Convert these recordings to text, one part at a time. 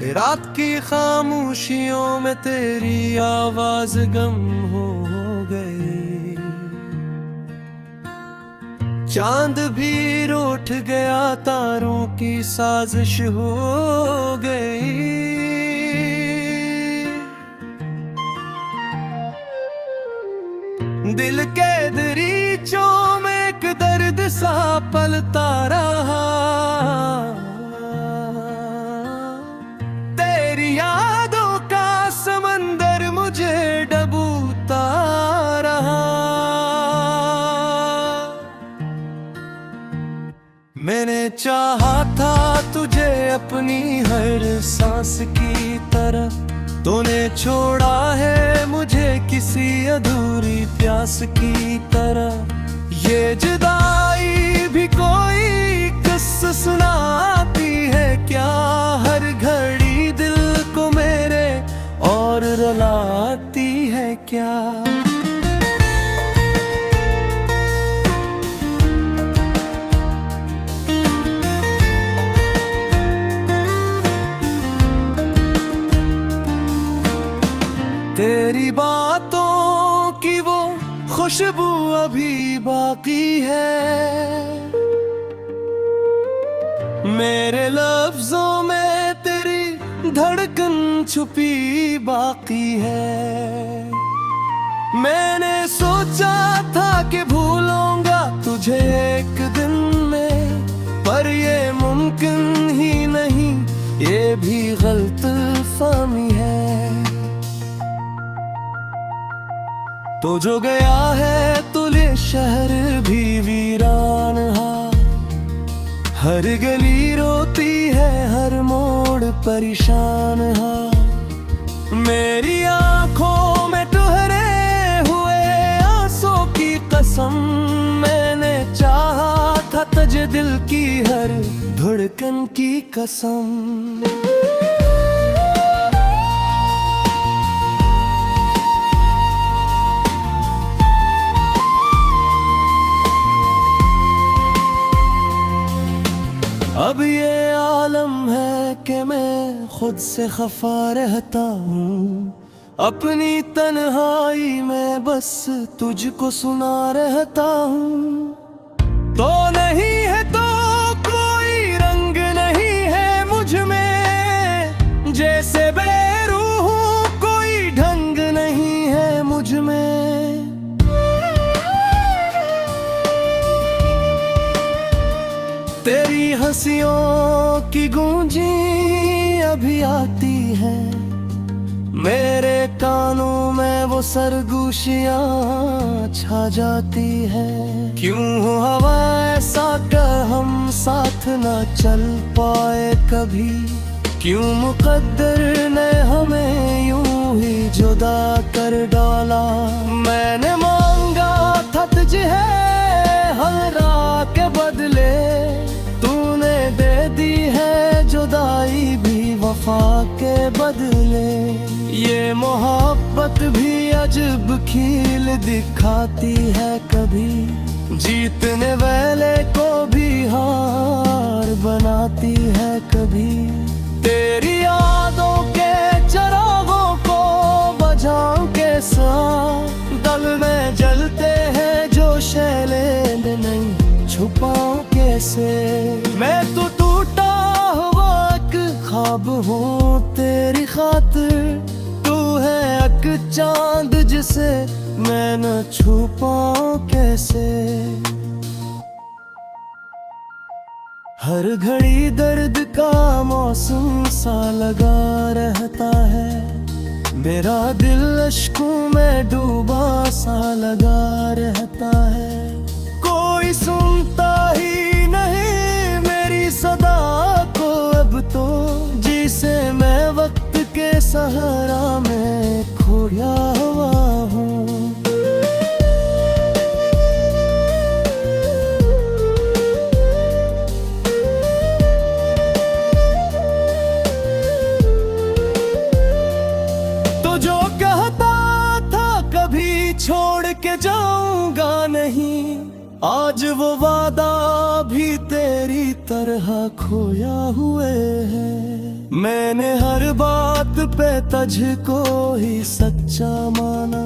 रात की खामोशियों में तेरी आवाज गम हो गई। चांद भी रूठ गया, तारों की साजिश हो गई। दिल के दरीचों में एक दर्द सा पलता रहा। तेरी यादों का समंदर मुझे डूबता रहा। मैंने चाहा था तुझे अपनी हर सांस की तरह, तूने छोड़ा है मुझे किसी अधूरी प्यास की तरह। ये जुदाई भी कोई किस्सा सुनाती है क्या, हर घड़ी दिल को मेरे और रुलाती है क्या। तेरी बातों की वो खुशबू अभी बाकी है, मेरे लफ्जों में तेरी धड़कन छुपी बाकी है। मैंने सोचा था कि भूलूंगा तुझे एक दिन में, पर ये मुमकिन ही नहीं, ये भी गलतफहमी है। तो जो गया है तुले शहर भी वीरान हा, हर गली रोती है, हर मोड़ परेशान हा। मेरी आंखों में ठहरे हुए आंसू की कसम, मैंने चाहा था तुझे दिल की हर धड़कन की कसम। अब ये आलम है कि मैं खुद से खफा रहता हूँ, अपनी तन्हाई में बस तुझको सुना रहता हूँ। तो नहीं है तो कोई रंग नहीं है मुझ में, जैसे बेरूह कोई ढंग नहीं है मुझ में। तेरी हंसियों की गूंजी अभी आती है, मेरे कानों में वो सरगोशियां छा जाती है। क्यों हो हवा ऐसा कर हम साथ ना चल पाए कभी, क्यों मुकद्दर ने हमें यूं ही जुदा कर डाला। मैंने मांगा था तुझे हरा के बदले, तूने दे दी है जुदाई भी वफा के बदले। ये मोहब्बत भी अजब खील दिखाती है कभी, जीतने वाले को भी हार बनाती है कभी। तेरी यादों के चिरागों को बुझाऊं कैसा, दिल में जलते हैं जो शैले नहीं छुपाऊं कैसे। मैं तो टूटा हुआ एक ख्वाब हूँ तेरी खातिर, तू है एक चांद जिसे मैं न छुपाऊं कैसे। हर घड़ी दर्द का मौसम सा लगा रहता है, मेरा दिल अश्कों में डूबा सा लगा रहता है। कोई सुनता ही नहीं मेरी सदा को अब तो, जिसे मैं वक्त के सहारा में खोया हुआ हूँ। तो जो कहता था कभी छोड़ के जाऊंगा नहीं, आज वो वादा भी तेरे तेरी तरह खोया हुए हैं। मैंने हर बात पे तुझको ही सच्चा माना,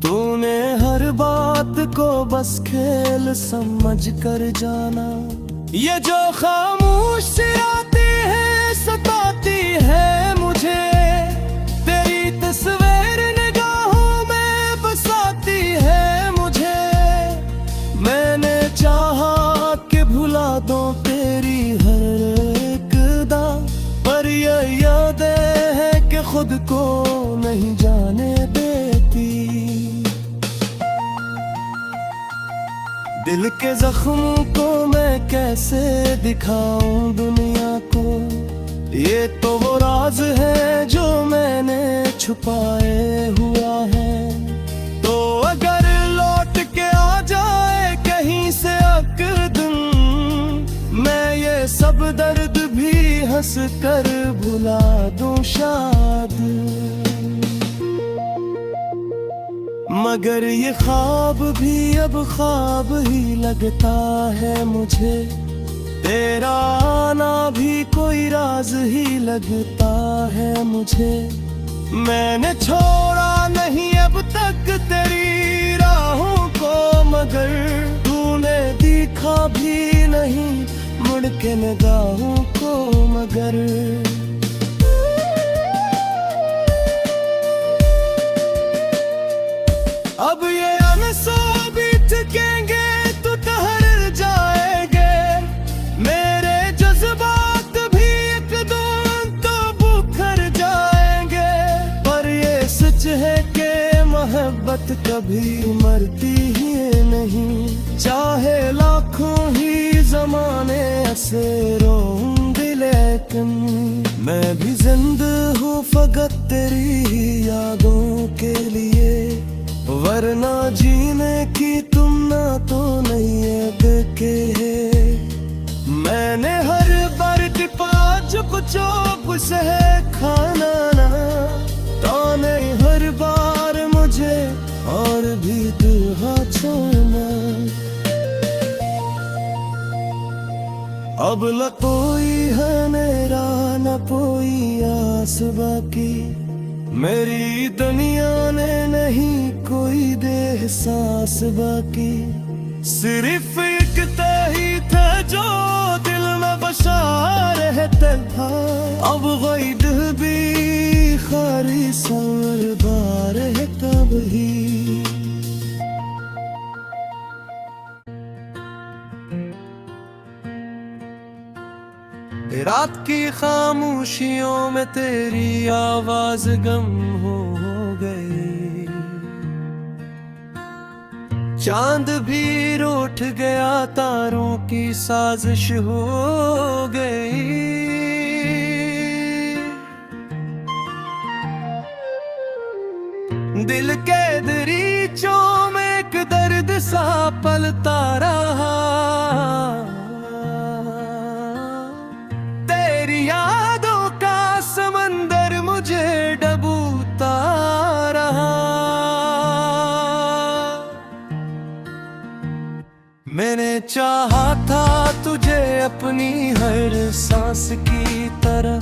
तूने हर बात को बस खेल समझ कर जाना। ये जो खामोश आती है सताती है मुझे, तेरी तस्वीर निगाहों में बसाती है मुझे। मैंने चाहा कि भुला दो तेरी हर एक अदा, पर ये यादें है कि खुद को नहीं जाने देती। दिल के जख्मों को मैं कैसे दिखाऊं दुनिया को, ये तो वो राज है जो मैंने छुपाए हुआ है। तो अगर लौट के आ जाए कहीं से अकदम, मैं ये सब दर्द भी हंस कर भुला दूं शायद। मगर ये ख्वाब भी अब ख्वाब ही लगता है मुझे, तेरा आना भी कोई राज ही लगता है मुझे। मैंने छोड़ा नहीं अब तक तेरी राहों को, मगर तूने देखा भी नहीं मुड़ के निगाहों को। मगर अब ये अनसो भी टिकेंगे तो ठहर जाएंगे, मेरे जज्बात भी एक दिन तो बुखर जाएंगे। पर ये सच है कि मोहब्बत कभी मरती ही नहीं, चाहे लाखों ही जमाने से रोऊंगी लेकिन मैं भी जिंदा हूँ फकत तेरी यादों के लिए। वरना जीने की तुम ना तो नहीं के है। मैंने हर बार टिपा चुप चुप से खाना ना, ताने हर बार मुझे और भी दुआ छोड़ना। अब न कोई है मेरा न कोई आस बाकी, मेरी दुनिया ने नहीं कोई देह सांस बाकी। सिर्फ एक ही था जो दिल में बसा रहता था, अब गैद भी खारी सर बार है तब ही। रात की खामोशियों में तेरी आवाज गम हो गई, चांद भी रूठ गया तारों की साजिश हो गई। दिल के दरीचों में एक दर्द सा पलता रहा, यादों का समंदर मुझे डूबता रहा। मैंने चाहा था तुझे अपनी हर सांस की तरह,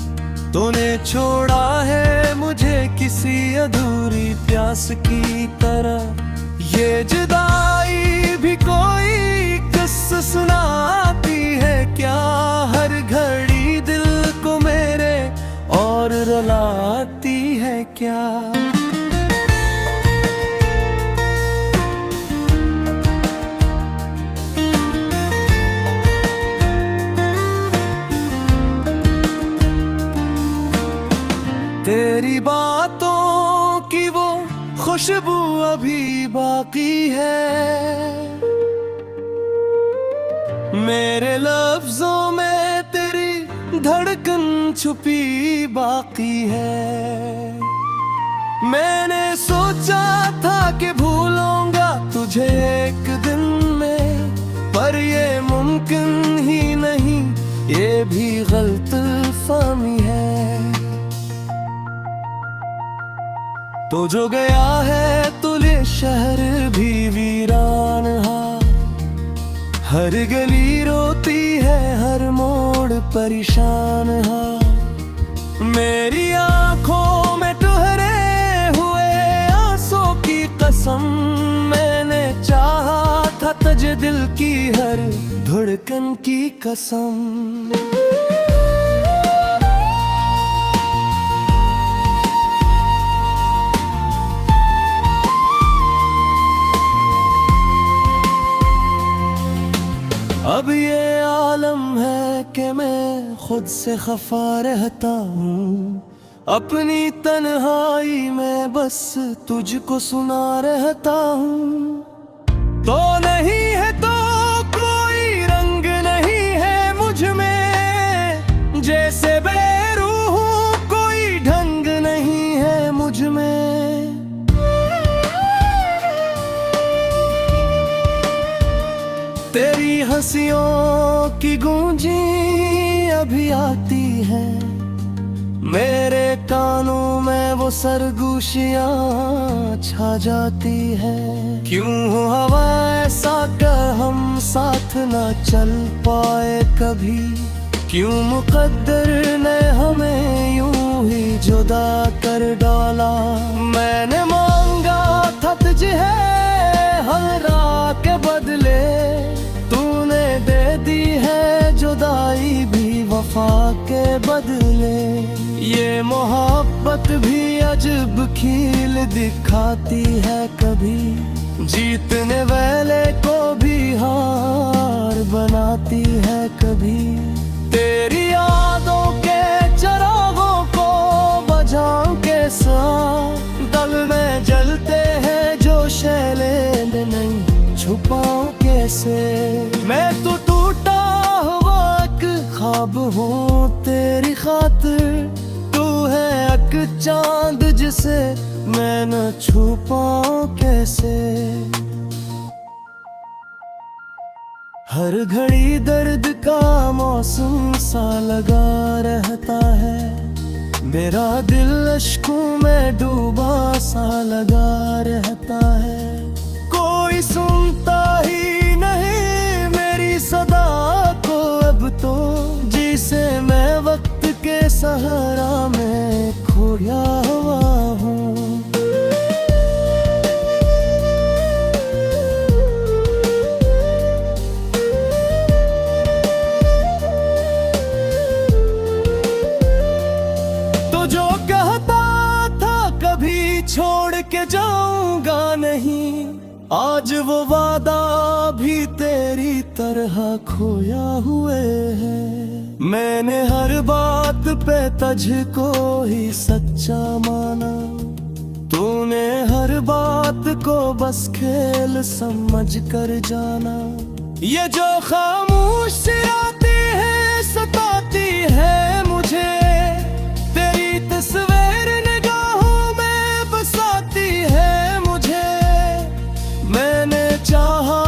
तूने छोड़ा है मुझे किसी अधूरी प्यास की तरह। ये जुदाई भी कोई किस्सा सुनाती है क्या, हर घड़ी दिल को मेरे और रुलाती है क्या। तेरी बातों की वो खुशबू अभी बाकी है, मेरे लफ्जों में तेरी धड़कन छुपी बाकी है। मैंने सोचा था कि भूलूंगा तुझे एक दिन में, पर ये मुमकिन ही नहीं, ये भी गलतफहमी है। तो जो गया है तुले शहर भी वीरान हा, हर गली रोती है परेशान हाँ। मेरी आंखों में ठहरे हुए आंसू की कसम, मैंने चाहा था तुझे दिल की हर धड़कन की कसम। अब ये आलम है कि मैं खुद से खफा रहता हूँ, अपनी तन्हाई में बस तुझको सुना रहता हूँ। तो नहीं है तो कोई रंग नहीं है मुझ में, जैसे बेरूह कोई ढंग नहीं है मुझ में। तेरी हंसियों की गूंजी अभी आती है, मेरे कानों में वो सरगोशियां छा जाती है। क्यों हो हवा ऐसा कर हम साथ ना चल पाए कभी, क्यों मुकद्दर ने हमें यूं ही जुदा कर डाला। मैंने मांगा था तुझे हर राह के बदले, तूने दे दी है जुदाई भी वफा के बदले। ये मोहब्बत भी अजब खील दिखाती है कभी, जीतने वाले को भी हार बनाती है कभी। तेरी यादों के चिरागों को बुझाऊं कैसा, दिल में जलते हैं जो शैले नहीं छुपाऊं कैसे। मैं तो टूटा हुआ एक ख्वाब हूँ तेरी खातिर, तू है एक चांद जिसे मैं न छुपाऊं कैसे। हर घड़ी दर्द का मौसम सा लगा रहता है, मेरा दिल अश्कों में डूबा सा लगा रहता है। कोई सुनता ही नहीं मेरी सदा को अब तो, जिसे मैं वक्त के सहारा में खोया हुआ हूँ। तो जो कहता था कभी छोड़ के जाऊंगा नहीं, आज वो वादा भी तेरी तरह खोया हुए है। मैंने हर बात पे तुझको ही सच्चा माना, तूने हर बात को बस खेल समझ कर जाना। ये जो खामोश आती है सताती है मुझे, तेरी तस्वीर निगाहों में बसाती है मुझे। मैंने चाहा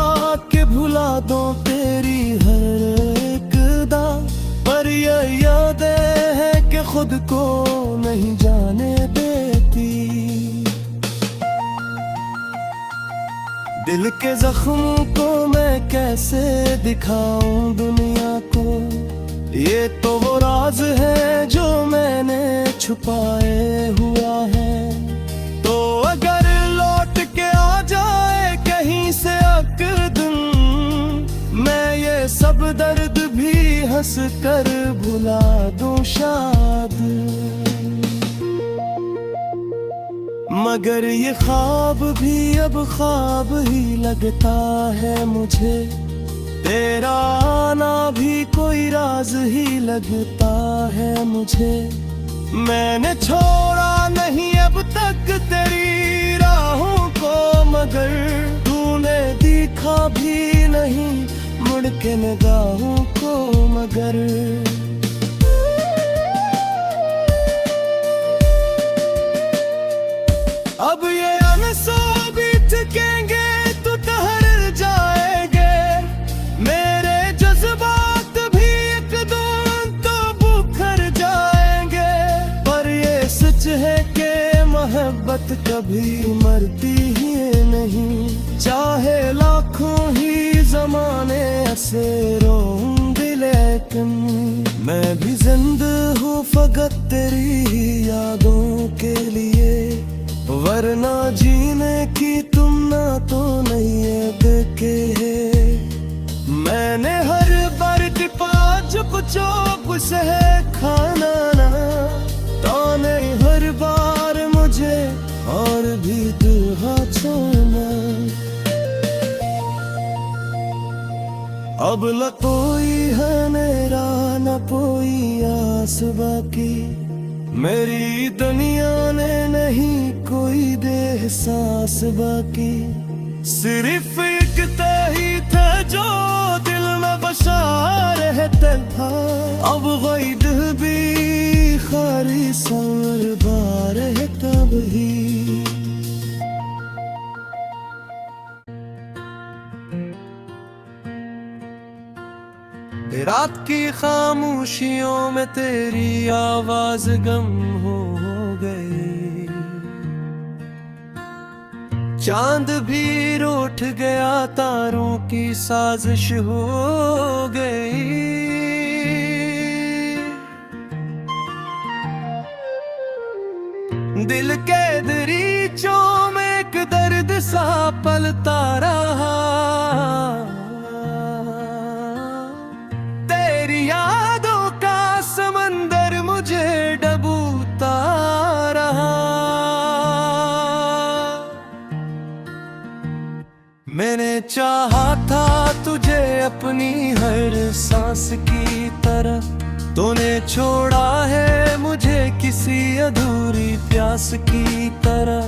कि भुला दो तेरी हर एक दा, पर ये यादें है कि खुद को नहीं जाने देती। दिल के जख्मों को मैं कैसे दिखाऊं दुनिया को, ये तो वो राज है जो मैंने छुपाए हुआ है। तो अगर लौट के आ जाए कहीं से एक दिन, मैं ये सब दर्द भी हंस कर भुला दूं शायद। मगर ये ख्वाब भी अब ख्वाब ही लगता है मुझे, तेरा आना भी कोई राज ही लगता है मुझे। मैंने छोड़ा नहीं अब तक तेरी राहों को, मगर तूने देखा भी नहीं मुड़ के निगाहों को मगर। अब ये आंसू भी टिकेंगे तो ठहर जाएंगे, मेरे जज्बात भी एक दिन तो बुखर जाएंगे। पर ये सच है कि मोहब्बत कभी मरती ही नहीं, चाहे लाखों ही जमाने से रोऊंगी लेकिन मैं चौप से है खाना ना, ताने हर बार मुझे और भी दिल छोड़ना। अब न कोई है मेरा न कोई आस बाकी, मेरी दुनिया ने नहीं कोई दे एहसास बाकी। सिर्फ एक तही था जो दिल में बसा रहता था, अब वही दिल भी खाली समर बार है तब ही। रात की खामोशियों में तेरी आवाज गम हो गई, चांद भी रूठ गया, तारों की साजिश हो गई। दिल के दरीचों में एक दर्द सा पलता रहा, तेरी यादों का समंदर मुझे डूबता रहा। मैंने चाहा था तुझे अपनी हर सांस की तरह, तूने छोड़ा है मुझे किसी अधूरी प्यास की तरह।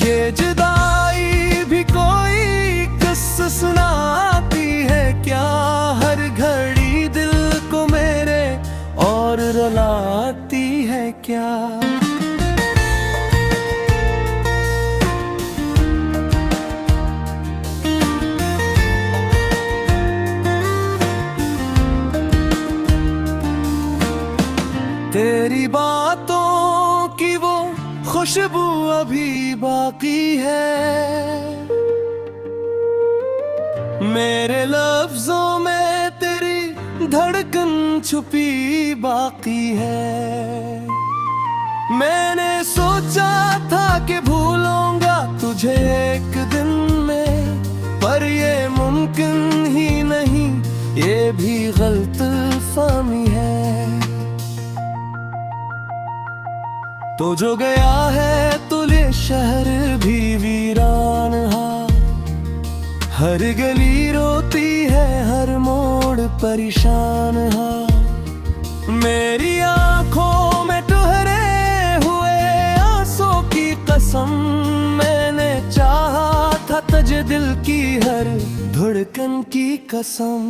ये जुदाई भी कोई किस्सा सुनाती है क्या, हर घड़ी दिल को मेरे और रुलाती है क्या। तेरी बातों की वो खुशबू अभी बाकी है, मेरे लफ्जों में तेरी धड़कन छुपी बाकी है। मैंने सोचा था कि भूलूंगा तुझे एक दिन में, पर ये मुमकिन ही नहीं, ये भी गलतफहमी है। तो जो गया है तुले शहर भी वीरान हा, हर गली रोती है हर मोड़ परेशान हा। मेरी आंखों में ठहरे हुए आंसू की कसम, मैंने चाहा था तुझे दिल की हर धड़कन की कसम।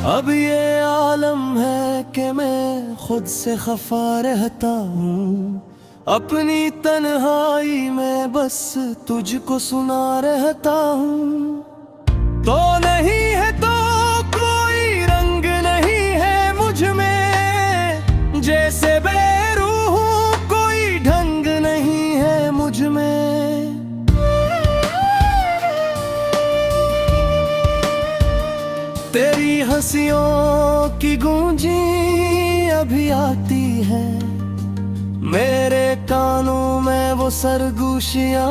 अब ये आलम है कि मैं खुद से खफा रहता हूँ, अपनी तन्हाई में बस तुझको सुना रहता हूँ। तो नहीं है तो कोई रंग नहीं है मुझ में, जैसे बेरूह कोई ढंग नहीं है मुझ में। तेरी हंसियों की गूंजी अभी आती है, मेरे कानों में वो सरगोशियां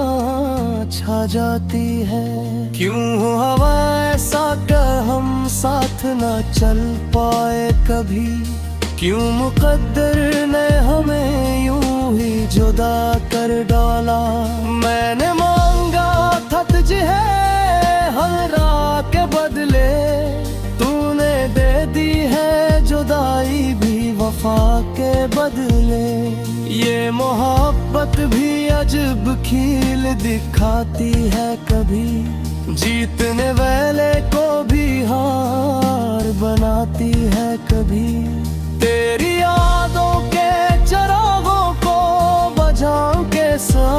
छा जाती है। क्यों हो हवा ऐसा कर हम साथ ना चल पाए कभी, क्यों मुकद्दर ने हमें यूं ही जुदा कर डाला। मैंने मांगा था तुझे हर राह के बदले, तूने दे दी है जुदाई भी वफा के बदले। ये मोहब्बत भी अजब खील दिखाती है कभी, जीतने वाले को भी हार बनाती है कभी। तेरी यादों के चिरागों को बुझाऊं कैसा,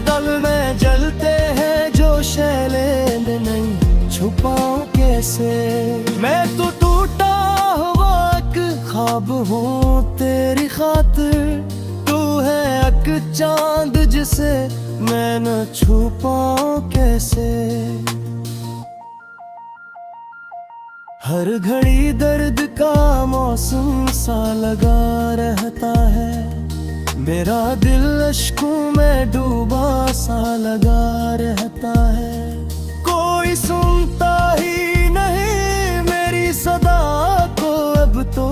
दिल में जलते हैं जो शैले नहीं छुपाऊं कैसे। मैं तो टूटा हुआ एक ख्वाब हूँ तेरी खातिर, तू है एक चांद जिसे मैं न छुपाऊं कैसे। हर घड़ी दर्द का मौसम सा लगा रहता है, मेरा दिल अश्कों में डूबा सा लगा रहता है। कोई सुनता ही नहीं मेरी सदा को अब तो,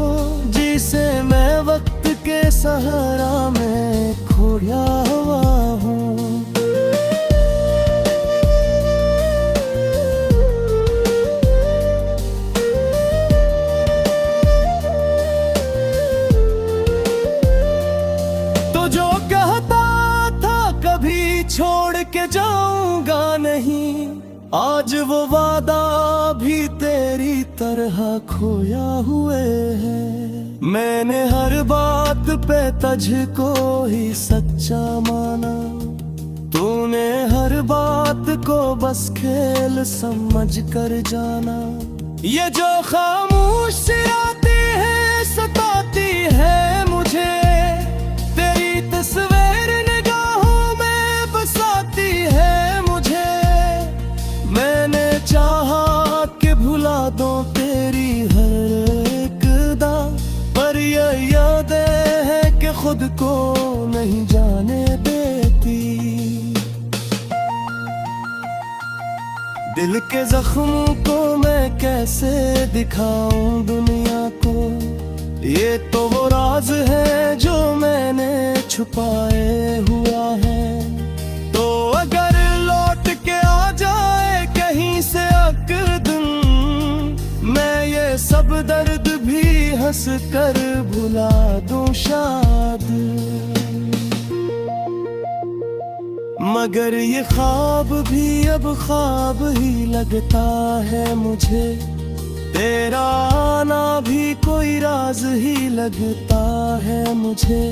जिसे मैं वक्त के सहारा में खोया हुआ हूँ। जो कहता था कभी छोड़ के जाऊंगा नहीं, आज वो वादा भी तेरी तरह खोया हुए है। मैंने हर बात पे तुझको ही सच्चा माना, तूने हर बात को बस खेल समझ कर जाना। ये जो खामोश रातें हैं सताती है मुझे, तस्वीर निगाहों में बसाती है मुझे। मैंने चाहा कि भुला दो तेरी हर एक दा, पर ये यादें हैं कि खुद को नहीं जाने देती। दिल के जख्मों को मैं कैसे दिखाऊं दुनिया को, ये तो वो राज है जो मैंने छुपाए हुआ है। तो अगर लौट के आ जाए कहीं से अकदम, मैं ये सब दर्द भी हंस कर भुला दूं शायद। मगर ये ख्वाब भी अब ख्वाब ही लगता है मुझे, तेरा आना भी कोई राज ही लगता है मुझे।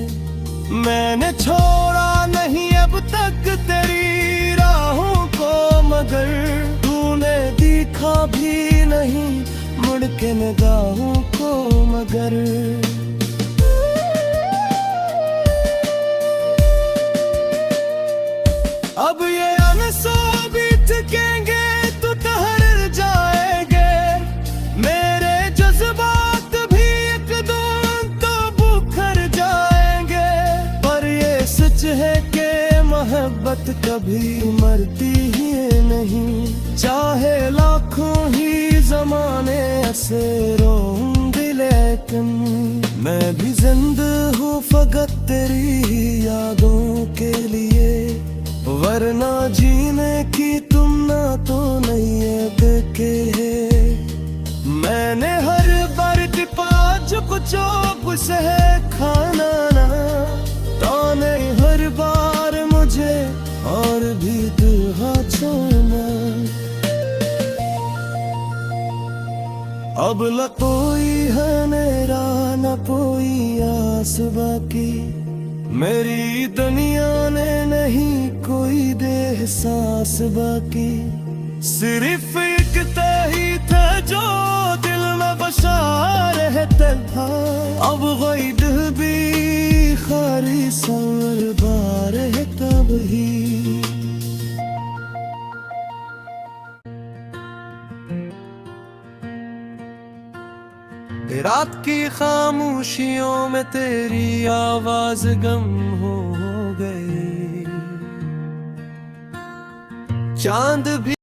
मैंने छोड़ा नहीं अब तक तेरी राहों को, मगर तूने देखा भी नहीं मुड़ के निगाहों को मगर। अब ये अनसो भी टिकेंगे तो ठहर जाएंगे, मेरे जज्बात भी एक दो तो बुखर जाएंगे। पर ये सच है कि मोहब्बत कभी मरती ही नहीं, चाहे लाखों ही जमाने से रोऊंगी लेकिन मैं भी जिंदा हूँ फकत तेरी यादों के लिए। वरना जीने की तुम ना तो नहीं देखे है। मैंने हर बार टिपा चुप चुप से खाना ना, ताने हर बार मुझे और भी दुआ छोड़ना। अब न कोई है मेरा न कोई आस बाकी, मेरी दुनिया ने नहीं कोई देह सांस बाकी। सिर्फ एक ही था जो दिल में बसा रहता था, अब वही दिल भी खाली सर बार है तब ही। रात की खामोशियों में तेरी आवाज गम हो गई, चांद भी